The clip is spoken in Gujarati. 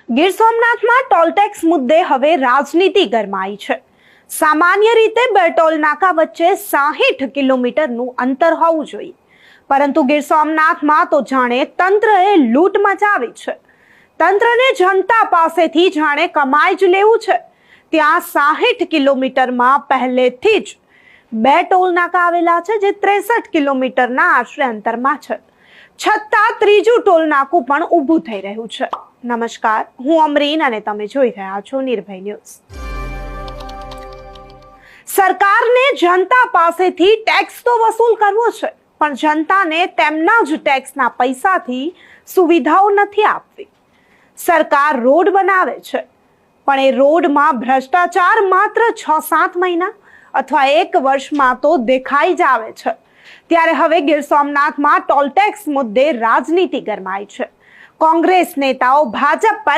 ગીર સોમનાથમાં ટોલટેક્સ મુદ્દે હવે રાજનીતિ ગરમાઈ છે। સામાન્ય રીતે બે ટોલ નાકા વચ્ચે 60 કિલોમીટરનું અંતર હોવું જોઈએ, પરંતુ ગીર સોમનાથમાં તો જાણે તંત્રએ લૂંટ મચાવી છે। તંત્રને જનતા પાસેથી જાણે કમાઈ જ લેવું છે। ત્યાં 60 કિલોમીટરમાં પહેલેથી જ બે ટોલ નાકા આવેલા છે, જે 63 કિલોમીટરના આશરે અંતરમાં છે। છતાં ત્રીજું ટોલ નાકું પણ ઊભું થઈ રહ્યું છે। નમસ્કાર, હું અમરીન અને તમે જોઈ રહ્યા છો નિર્ભય ન્યૂઝ। સરકારને જનતા પાસેથી ટેક્સ તો વસૂલ કરવો છે, પણ જનતાને તેમના જ ટેક્સના પૈસાથી સુવિધાઓ નથી આપવી। સરકાર રોડ બનાવે છે, પણ એ રોડમાં ભ્રષ્ટાચાર માત્ર 6-7 મહિના અથવા 1 વર્ષમાં તો દેખાઈ જ આવે છે। ત્યારે હવે ગીર સોમનાથમાં ટોલ ટેક્સ મુદ્દે રાજનીતિ ગરમાઈ છે। કોંગ્રેસ નેતાઓ ભાજપ પર